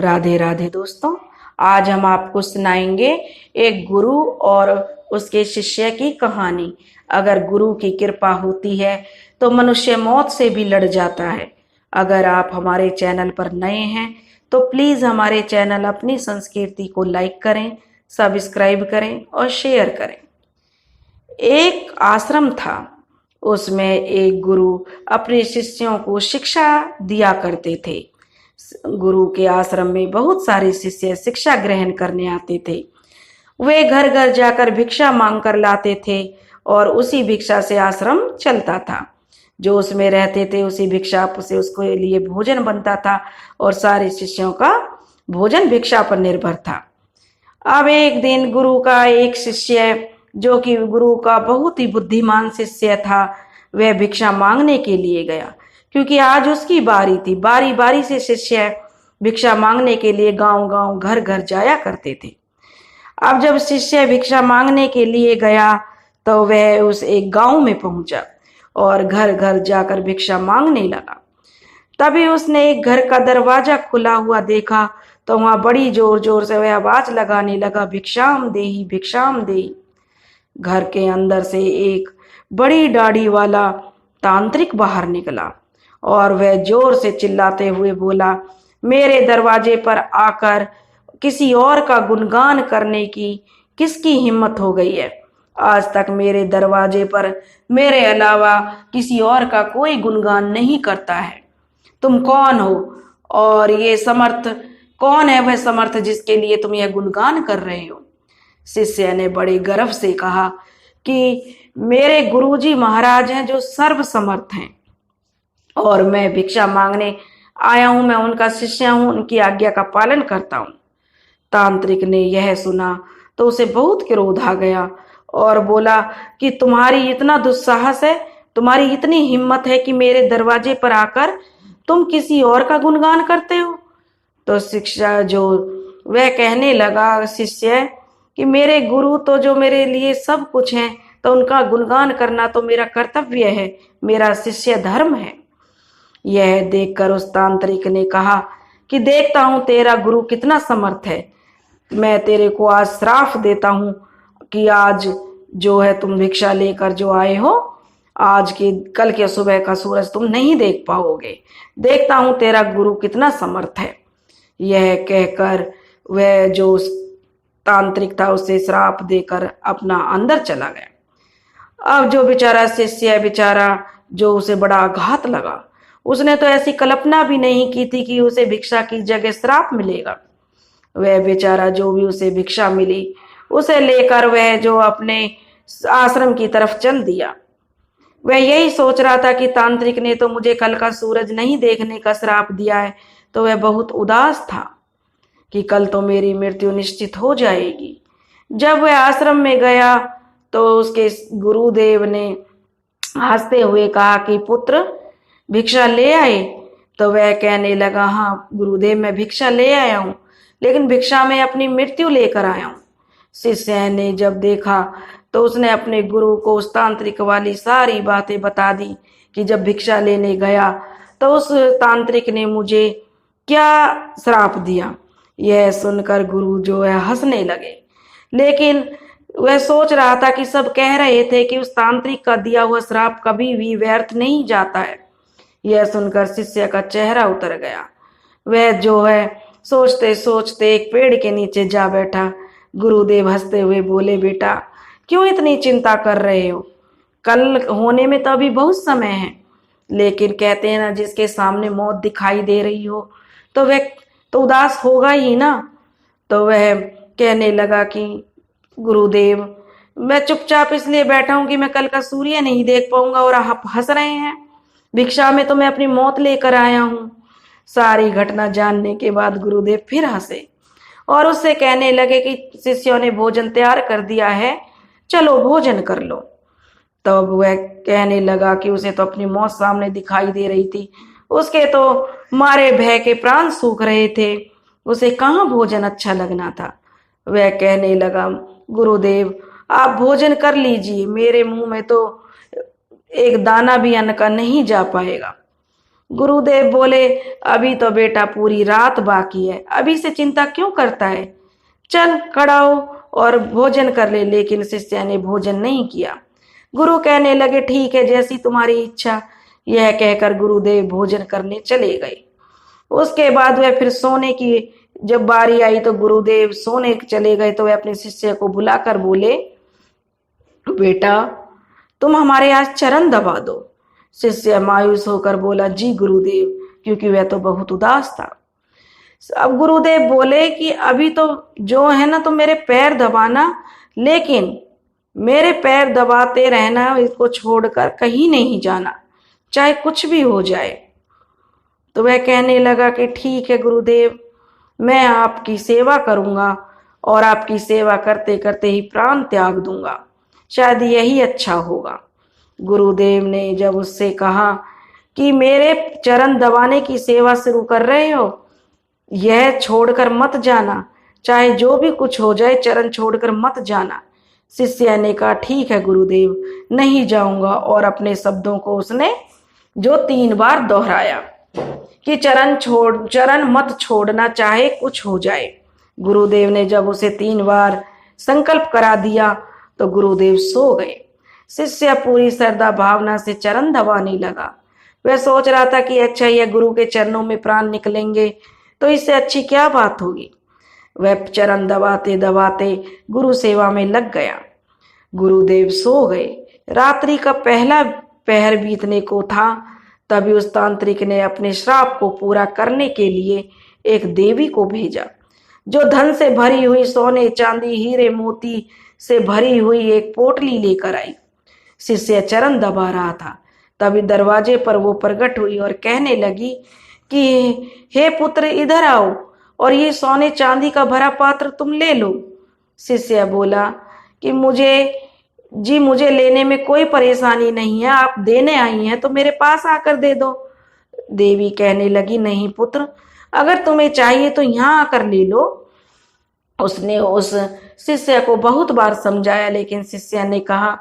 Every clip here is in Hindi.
राधे राधे दोस्तों। आज हम आपको सुनाएंगे एक गुरु और उसके शिष्य की कहानी। अगर गुरु की कृपा होती है तो मनुष्य मौत से भी लड़ जाता है। अगर आप हमारे चैनल पर नए हैं तो प्लीज हमारे चैनल अपनी संस्कृति को लाइक करें, सब्सक्राइब करें और शेयर करें। एक आश्रम था, उसमें एक गुरु अपने शिष्यों को शिक्षा दिया करते थे। गुरु के आश्रम में बहुत सारे शिष्य शिक्षा ग्रहण करने आते थे। वे घर घर जाकर भिक्षा मांग कर लाते थे और उसी भिक्षा से आश्रम चलता था। जो उसमें रहते थे उसी भिक्षा से उसके लिए भोजन बनता था और सारे शिष्यों का भोजन भिक्षा पर निर्भर था। अब एक दिन गुरु का एक शिष्य, जो कि गुरु का बहुत ही बुद्धिमान शिष्य था, वह भिक्षा मांगने के लिए गया, क्योंकि आज उसकी बारी थी। बारी बारी से शिष्य भिक्षा मांगने के लिए गांव गांव घर घर जाया करते थे। अब जब शिष्य भिक्षा मांगने के लिए गया तो वह उस एक गांव में पहुंचा और घर घर जाकर भिक्षा मांगने लगा। तभी उसने एक घर का दरवाजा खुला हुआ देखा तो वहां बड़ी जोर जोर से वह आवाज लगाने लगा, भिक्षाम देही भिक्षाम देही। घर के अंदर से एक बड़ी दाढ़ी वाला तांत्रिक बाहर निकला और वह जोर से चिल्लाते हुए बोला, मेरे दरवाजे पर आकर किसी और का गुणगान करने की किसकी हिम्मत हो गई है? आज तक मेरे दरवाजे पर मेरे अलावा किसी और का कोई गुणगान नहीं करता है। तुम कौन हो और ये समर्थ कौन है? वह समर्थ जिसके लिए तुम यह गुणगान कर रहे हो? शिष्य ने बड़े गर्व से कहा कि मेरे गुरुजी महाराज हैं जो सर्व समर्थ हैं और मैं भिक्षा मांगने आया हूं। मैं उनका शिष्य हूं, उनकी आज्ञा का पालन करता हूं। तांत्रिक ने यह सुना तो उसे बहुत क्रोध आ गया और बोला कि तुम्हारी इतना दुस्साहस है, तुम्हारी इतनी हिम्मत है कि मेरे दरवाजे पर आकर तुम किसी और का गुणगान करते हो? तो शिष्य जो वह कहने लगा, शिष्य, कि मेरे गुरु तो जो मेरे लिए सब कुछ हैं, तो उनका गुणगान करना तो मेरा कर्तव्य है, मेरा शिष्य धर्म है। यह देखकर उस तांत्रिक ने कहा कि देखता हूं तेरा गुरु कितना समर्थ है। मैं तेरे को आज श्राप देता हूं कि आज जो है तुम भिक्षा लेकर जो आए हो, आज के कल के सुबह का सूरज तुम नहीं देख पाओगे। देखता हूं तेरा गुरु कितना समर्थ है। यह कहकर वह जो तांत्रिक था उसे श्राप देकर अपना अंदर चला गया। अब जो बेचारा शिष्य बेचारा, जो उसे बड़ा आघात लगा, उसने तो ऐसी कल्पना भी नहीं की थी कि उसे भिक्षा की जगह श्राप मिलेगा। वह बेचारा जो भी उसे भिक्षा मिली उसे लेकर वह जो अपने आश्रम की तरफ चल दिया। वह यही सोच रहा था कि तांत्रिक ने तो मुझे कल का सूरज नहीं देखने का श्राप दिया है, तो वह बहुत उदास था कि कल तो मेरी मृत्यु निश्चित हो जाएगी। जब वह आश्रम में गया तो उसके गुरुदेव ने हंसते हुए कहा कि पुत्र, भिक्षा ले आए? तो वह कहने लगा, हाँ गुरुदेव, मैं भिक्षा ले आया हूं, लेकिन भिक्षा में अपनी मृत्यु लेकर आया हूं। शिष्य ने जब देखा तो उसने अपने गुरु को उस तांत्रिक वाली सारी बातें बता दी कि जब भिक्षा लेने गया तो उस तांत्रिक ने मुझे क्या श्राप दिया। यह सुनकर गुरु जो है हंसने लगे, लेकिन वह सोच रहा था कि सब कह रहे थे कि उस तांत्रिक का दिया हुआ श्राप कभी भी व्यर्थ नहीं जाता है। यह सुनकर शिष्य का चेहरा उतर गया। वह जो है सोचते सोचते एक पेड़ के नीचे जा बैठा। गुरुदेव हंसते हुए बोले, बेटा क्यों इतनी चिंता कर रहे हो? कल होने में तो अभी बहुत समय है, लेकिन कहते हैं ना, जिसके सामने मौत दिखाई दे रही हो तो वह तो उदास होगा ही ना। तो वह कहने लगा कि गुरुदेव, मैं चुपचाप इसलिए बैठा हूं कि मैं कल का सूर्य नहीं देख पाऊंगा और आप हंस रहे हैं। भिक्षा में तो मैं अपनी मौत लेकर आया हूं। सारी घटना जानने के बाद गुरुदेव फिर हंसे और उससे कहने लगे कि शिष्यों ने भोजन तैयार कर दिया है, चलो भोजन कर लो। तब वह कहने लगा कि उसे तो अपनी मौत सामने दिखाई दे रही थी, उसके तो मारे भय के प्राण सूख रहे थे, उसे कहाँ भोजन अच्छा लगना था। वह कहने लगा, गुरुदेव आप भोजन कर लीजिए, मेरे मुंह में तो एक दाना भी अन्न का नहीं जा पाएगा। गुरुदेव बोले, अभी तो बेटा पूरी रात बाकी है, अभी से चिंता क्यों करता है, चल खड़ा हो और भोजन कर ले। लेकिन शिष्य ने भोजन नहीं किया। गुरु कहने लगे, ठीक है, जैसी तुम्हारी इच्छा। यह कहकर गुरुदेव भोजन करने चले गए। उसके बाद वह फिर सोने की जब बारी आई तो गुरुदेव सोने चले गए तो वह अपने शिष्य को बुलाकर बोले, बेटा तुम हमारे आज चरण दबा दो। शिष्य मायूस होकर बोला, जी गुरुदेव, क्योंकि वह तो बहुत उदास था। अब गुरुदेव बोले कि अभी तो जो है ना, तो मेरे पैर दबाना, लेकिन मेरे पैर दबाते रहना, इसको छोड़कर कहीं नहीं जाना, चाहे कुछ भी हो जाए। तो वह कहने लगा कि ठीक है गुरुदेव, मैं आपकी सेवा करूंगा और आपकी सेवा करते करते ही प्राण त्याग दूंगा, शायद यही अच्छा होगा। गुरुदेव ने जब उससे कहा कि मेरे चरण दबाने की सेवा शुरू कर रहे हो, यह छोड़कर मत जाना, चाहे जो भी कुछ हो जाए, चरण छोड़कर मत जाना। शिष्य ने कहा, ठीक है गुरुदेव, नहीं जाऊंगा। और अपने शब्दों को उसने जो 3 बार दोहराया कि चरण मत छोड़ना, चाहे कुछ हो जाए। गुरुदेव ने जब उसे 3 बार संकल्प करा दिया तो गुरुदेव सो गए। शिष्य पूरी श्रद्धा भावना से चरण दबाने लगा। वह सोच रहा था कि अच्छा, यह गुरु के चरणों में प्राण निकलेंगे तो इससे अच्छी क्या बात होगी। वह चरण दबाते दबाते गुरु सेवा में लग गया। गुरुदेव सो गए। रात्रि का पहला पहर बीतने को था, तभी उस तांत्रिक ने अपने श्राप को पूरा करने के लिए एक देवी को भेजा, जो धन से भरी हुई, सोने चांदी हीरे मोती से भरी हुई एक पोटली लेकर आई। शिष्य चरण दबा रहा था, तभी दरवाजे पर वो प्रकट हुई और कहने लगी कि हे पुत्र, इधर आओ और ये सोने चांदी का भरा पात्र तुम ले लो। शिष्य बोला कि मुझे लेने में कोई परेशानी नहीं है, आप देने आई हैं तो मेरे पास आकर दे दो। देवी कहने लगी, नहीं पुत्र, अगर तुम्हें चाहिए तो यहाँ आकर ले लो। उसने उस शिष्य को बहुत बार समझाया, लेकिन शिष्य ने कहा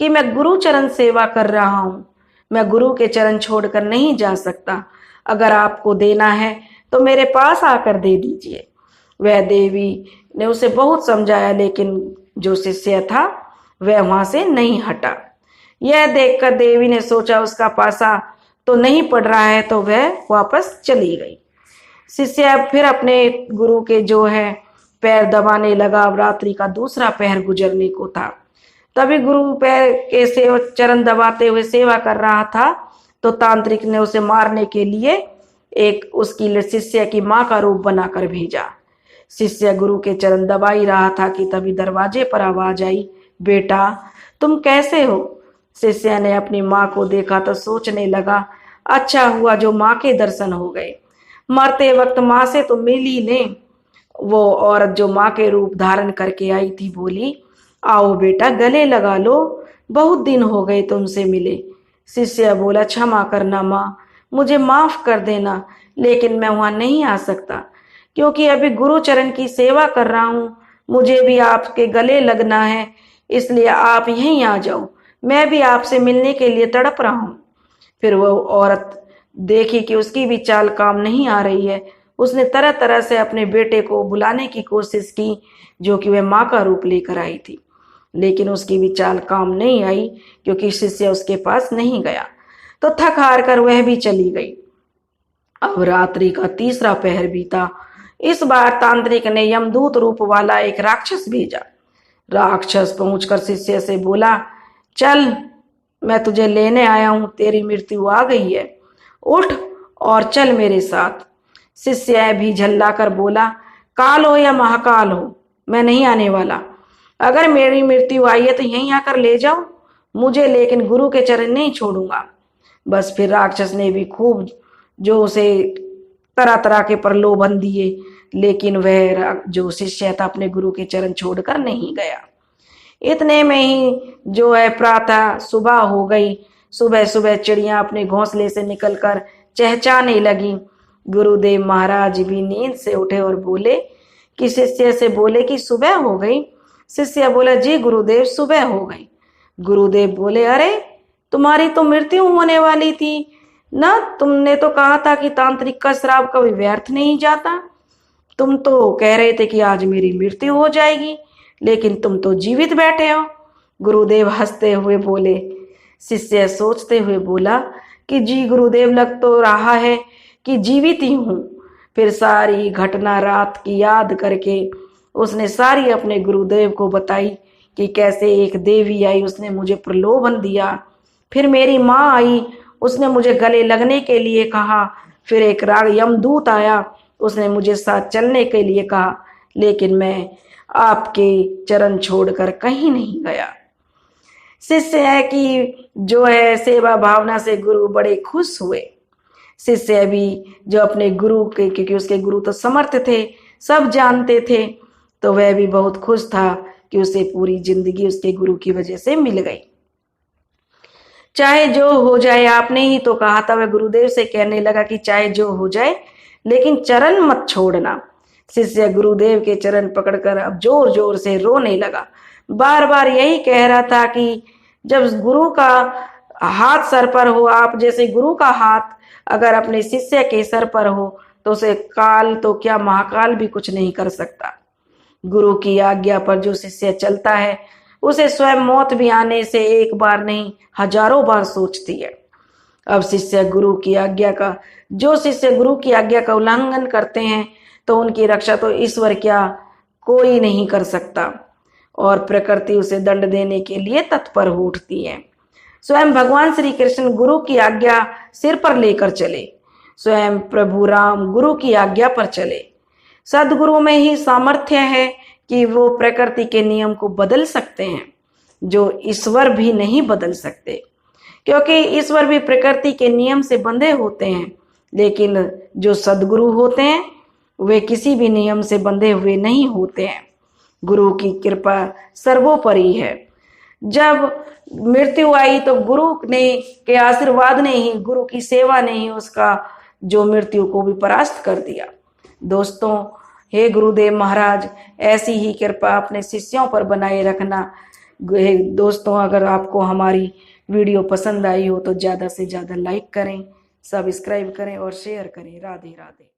कि मैं गुरु चरण सेवा कर रहा हूँ, मैं गुरु के चरण छोड़कर नहीं जा सकता, अगर आपको देना है तो मेरे पास आकर दे दीजिए। वह देवी ने उसे बहुत समझाया, लेकिन जो शिष्य था वह वहां से नहीं हटा। यह देखकर देवी ने सोचा उसका पासा तो नहीं पड़ रहा है, तो वह वापस चली गई। शिष्य फिर अपने गुरु के जो है पैर दबाने लगा। अब रात्रि का दूसरा पहर गुजरने को था, तभी गुरु पैर के चरण दबाते हुए सेवा कर रहा था, तो तांत्रिक ने उसे मारने के लिए एक उसकी शिष्य की मां का रूप बनाकर भेजा। शिष्य गुरु के चरण दबा ही रहा था कि तभी दरवाजे पर आवाज आई, बेटा तुम कैसे हो। शिष्य ने अपनी माँ को देखा तो सोचने लगा, अच्छा हुआ जो माँ के दर्शन हो गए, मरते वक्त माँ से तो मिल ही ले। वो औरत जो माँ के रूप धारण करके आई थी बोली, आओ बेटा गले लगा लो, बहुत दिन हो गए तुमसे मिले। शिष्य बोला, क्षमा करना माँ, मुझे माफ कर देना, लेकिन मैं वहां नहीं आ सकता क्योंकि अभी गुरु चरण की सेवा कर रहा हूँ, मुझे भी आपके गले लगना है, इसलिए आप यहीं आ जाओ, मैं भी आपसे मिलने के लिए तड़प रहा हूँ। फिर वो औरत देखी कि उसकी भी चाल काम नहीं आ रही है। उसने तरह तरह से अपने बेटे को बुलाने की कोशिश की, जो कि वह माँ का रूप लेकर आई थी, लेकिन उसकी भी चाल काम नहीं आई क्योंकि शिष्य उसके पास नहीं गया। तो थक हार कर वह भी चली गई। अब रात्रि का तीसरा पहर बीता। इस बार तांत्रिक ने यमदूत रूप वाला एक राक्षस भेजा। राक्षस पहुंचकर शिष्य से बोला, चल मैं तुझे लेने आया हूं, तेरी मृत्यु आ गई है, उठ और चल मेरे साथ। शिष्य भी झल्लाकर बोला, काल हो या महाकाल हो, मैं नहीं आने वाला, अगर मेरी मृत्यु आई है तो यहीं आकर ले जाओ मुझे, लेकिन गुरु के चरण नहीं छोड़ूंगा। बस फिर राक्षस ने भी खूब जो उसे तरह तरह के प्रलोभन दिए, लेकिन वह जो शिष्य था अपने गुरु के चरण छोड़कर नहीं गया। इतने में ही जो है प्रातः सुबह हो गई। सुबह सुबह चिड़ियां अपने घोंसले से निकलकर चहचहाने लगी। गुरुदेव महाराज भी नींद से उठे और बोले कि शिष्य से बोले कि सुबह हो गई। शिष्य बोला, जी गुरुदेव सुबह हो गई। गुरुदेव बोले, अरे तुम्हारी तो मृत्यु होने वाली थी, ना तुमने तो कहा था कि तांत्रिक का श्राप कभी व्यर्थ नहीं जाता। तुम तो कह रहे थे कि आज मेरी मृत्यु हो जाएगी, लेकिन तुम तो जीवित बैठे हो। गुरुदेव हंसते हुए बोले। शिष्य सोचते हुए बोला कि जी गुरुदेव, लग तो रहा है कि जीवित ही हूं। फिर सारी घटना रात की याद करके उसने सारी अपने गुरुदेव को बताई कि कैसे एक देवी आई, उसने मुझे प्रलोभन दिया। फिर मेरी माँ आई, उसने मुझे गले लगने के लिए कहा। फिर एक राग यमदूत आया, उसने मुझे साथ चलने के लिए कहा, लेकिन मैं आपके चरण छोड़कर कहीं नहीं गया। शिष्य है कि जो है सेवा भावना से गुरु बड़े खुश हुए। शिष्य भी जो अपने गुरु के, क्योंकि उसके गुरु तो समर्थ थे, सब जानते थे, तो वह भी बहुत खुश था कि उसे पूरी जिंदगी उसके गुरु की वजह से मिल गई। चाहे जो हो जाए, आपने ही तो कहा था। वह गुरुदेव से कहने लगा कि चाहे जो हो जाए, लेकिन चरण मत छोड़ना। शिष्य गुरुदेव के चरण पकड़कर अब जोर जोर से रोने लगा। बार बार यही कह रहा था कि जब गुरु का हाथ सर पर हो, आप जैसे गुरु का हाथ अगर अपने शिष्य के सर पर हो, तो उसे काल तो क्या महाकाल भी कुछ नहीं कर सकता। गुरु की आज्ञा पर जो शिष्य चलता है, उसे स्वयं मौत भी आने से एक बार नहीं हजारों बार सोचती है। अब शिष्य गुरु की आज्ञा का जो शिष्य गुरु की आज्ञा का उल्लंघन करते हैं, तो उनकी रक्षा तो ईश्वर क्या कोई नहीं कर सकता, और प्रकृति उसे दंड देने के लिए तत्पर हो उठती है। स्वयं भगवान श्री कृष्ण गुरु की आज्ञा सिर पर लेकर चले। स्वयं प्रभु राम गुरु की आज्ञा पर चले। सदगुरु में ही सामर्थ्य है कि वो प्रकृति के नियम को बदल सकते हैं, जो ईश्वर भी नहीं बदल सकते, क्योंकि ईश्वर भी प्रकृति के नियम से बंधे होते हैं। लेकिन जो सदगुरु होते हैं, वे किसी भी नियम से बंधे हुए नहीं होते हैं। गुरु की कृपा सर्वोपरि है। जब मृत्यु आई तो गुरु ने के आशीर्वाद ने ही, गुरु की सेवा ने ही उसका जो मृत्यु को भी परास्त कर दिया। दोस्तों, हे गुरुदेव महाराज, ऐसी ही कृपा अपने शिष्यों पर बनाए रखना। दोस्तों, अगर आपको हमारी वीडियो पसंद आई हो तो ज़्यादा से ज़्यादा लाइक करें, सब्सक्राइब करें और शेयर करें। राधे राधे।